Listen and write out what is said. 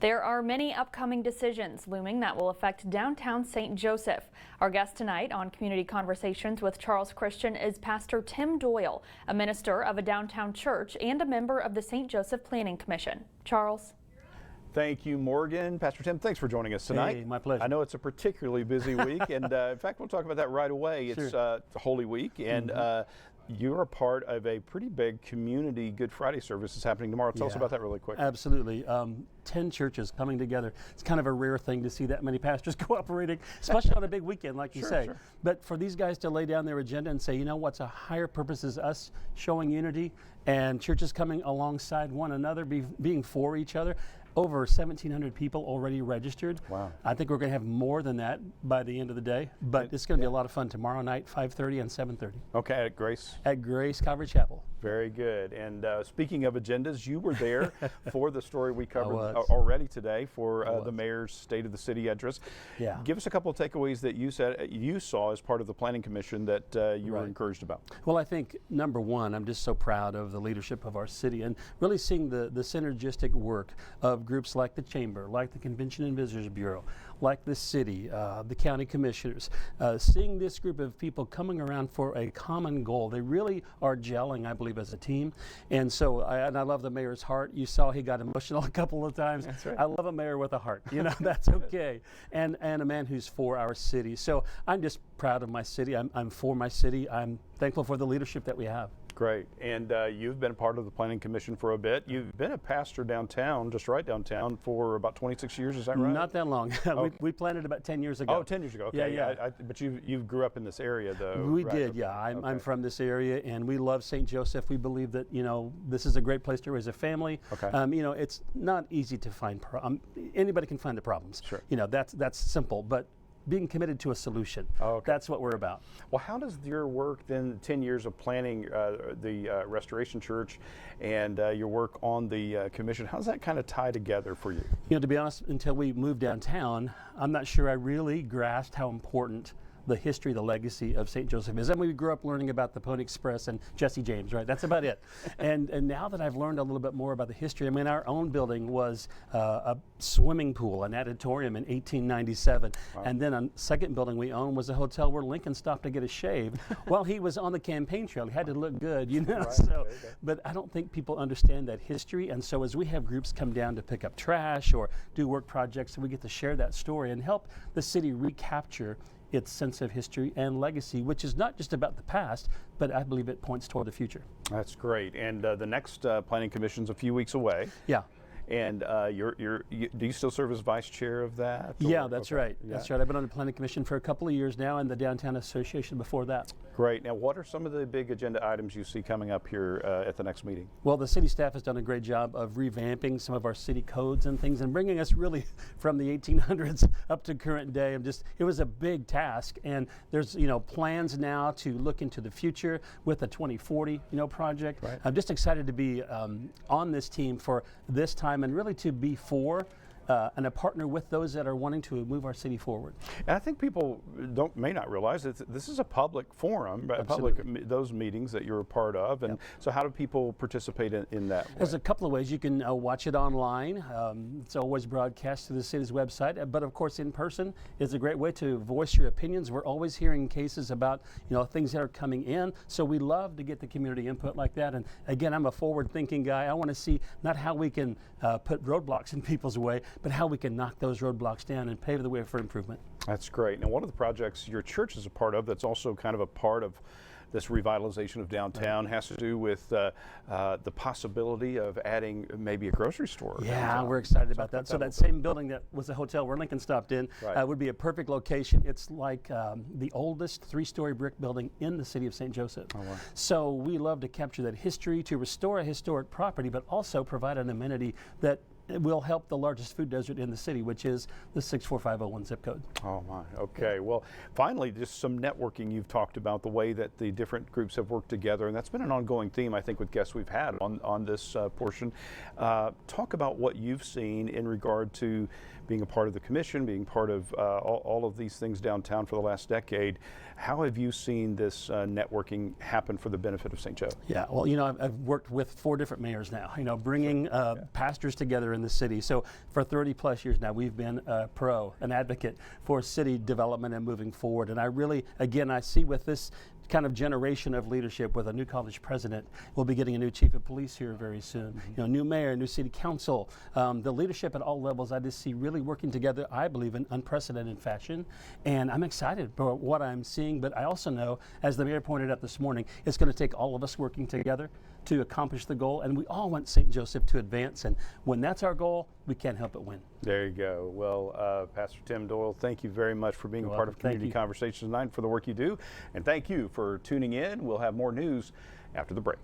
There are many upcoming decisions looming that will affect downtown St. Joseph. Our guest tonight on Community Conversations with Charles Christian is Pastor Tim Doyle, a minister of a downtown church and a member of the St. Joseph Planning Commission. Charles. Thank you, Morgan. Pastor Tim, thanks for joining us tonight. Hey, my pleasure. I know it's a particularly busy week, and in fact, we'll talk about that right away. It's Holy Week, and you're a part of a pretty big community Good Friday service that's happening tomorrow. Tell us about that really quick. Absolutely. 10 churches coming together. It's kind of a rare thing to see that many pastors cooperating, especially on a big weekend, like you say. Sure. But for these guys to lay down their agenda and say, you know what's a higher purpose is us showing unity and churches coming alongside one another, being for each other. Over 1,700 people already registered. Wow. I think we're going to have more than that by the end of the day, but it's going to be a lot of fun tomorrow night, 5:30 and 7:30. Okay, at Grace? At Grace Calvary Chapel. Very good. And speaking of agendas, you were there for the story we covered already today for the mayor's State of the City address. Yeah. Give us a couple of takeaways that you saw as part of the Planning Commission that you were encouraged about. Well, I think number one, I'm just so proud of the leadership of our city and really seeing the synergistic work of groups like the Chamber, like the Convention and Visitors Bureau, like the city, the county commissioners, seeing this group of people coming around for a common goal. They really are gelling, I believe, as a team. And so, I love the mayor's heart. You saw he got emotional a couple of times. That's right. I love a mayor with a heart. You know, that's okay. And a man who's for our city. So I'm just proud of my city. I'm for my city. I'm thankful for the leadership that we have. Great. And you've been part of the Planning Commission for a bit. You've been a pastor downtown, just right downtown, for about 26 years. Is that right? Not that long. We planted about 10 years ago. Oh, 10 years ago. Okay. Yeah. But you grew up in this area, though. We right? did, yeah. I'm from this area, and we love St. Joseph. We believe that, you know, this is a great place to raise a family. Okay. You know, it's not easy to find anybody can find the problems. Sure. You know, that's simple, but being committed to a solution. That's what we're about. Well, how does your work then, 10 years of planning the Restoration Church and your work on the commission, how does that kind of tie together for you? You know, to be honest, until we moved downtown, I'm not sure I really grasped how important the history, the legacy of St. Joseph is. And we grew up learning about the Pony Express and Jesse James, right? That's about it. And now that I've learned a little bit more about the history, I mean, our own building was a swimming pool, an auditorium in 1897. Wow. And then a second building we owned was a hotel where Lincoln stopped to get a shave while he was on the campaign trail. He had to look good, you know? Right. But I don't think people understand that history. And so as we have groups come down to pick up trash or do work projects, we get to share that story and help the city recapture its sense of history and legacy, which is not just about the past, but I believe it points toward the future. That's great. And the next Planning Commission's a few weeks away. Yeah. And do you still serve as vice chair of that? Yeah, that's right. Yeah. That's right. I've been on the Planning Commission for a couple of years now, and the Downtown Association before that. Great. Now, what are some of the big agenda items you see coming up here at the next meeting? Well, the city staff has done a great job of revamping some of our city codes and things and bringing us really from the 1800s up to current day. It was a big task, and there's, you know, plans now to look into the future with the 2040, project. Right. I'm just excited to be on this team for this time and really to be for and a partner with those that are wanting to move our city forward. And I think people may not realize that this is a public forum, those meetings that you're a part of, and so how do people participate in that way? There's a couple of ways. You can watch it online. It's always broadcast through the city's website, but of course in person is a great way to voice your opinions. We're always hearing cases about things that are coming in, so we love to get the community input like that. And again, I'm a forward-thinking guy. I want to see not how we can put roadblocks in people's way, but how we can knock those roadblocks down and pave the way for improvement. That's great. Now, one of the projects your church is a part of that's also kind of a part of this revitalization of downtown has to do with the possibility of adding maybe a grocery store. Yeah, we're excited about that. So that same building that was a hotel where Lincoln stopped in would be a perfect location. It's like the oldest 3-story brick building in the city of St. Joseph. Oh, wow. So we love to capture that history, to restore a historic property, but also provide an amenity that will help the largest food desert in the city, which is the 64501 zip code. Oh my, okay. Well, finally, just some networking. You've talked about the way that the different groups have worked together, and that's been an ongoing theme, I think, with guests we've had on this portion. Talk about what you've seen in regard to being a part of the commission, being part of all of these things downtown for the last decade. How have you seen this networking happen for the benefit of St. Joe? Yeah, well, I've worked with 4 different mayors now, bringing pastors together in the city. So for 30 plus years now, we've been an advocate for city development and moving forward. And I really, again, I see with this kind of generation of leadership with a new college president. We'll be getting a new chief of police here very soon. You know, new mayor, new city council. The leadership at all levels, I just see really working together, I believe, in unprecedented fashion. And I'm excited about what I'm seeing, but I also know, as the mayor pointed out this morning, it's going to take all of us working together to accomplish the goal, and we all want St. Joseph to advance, and when that's our goal, we can't help but win. There you go. Well, Pastor Tim Doyle, thank you very much for being a part of Community Conversations tonight, for the work you do, and thank you for tuning in. We'll have more news after the break.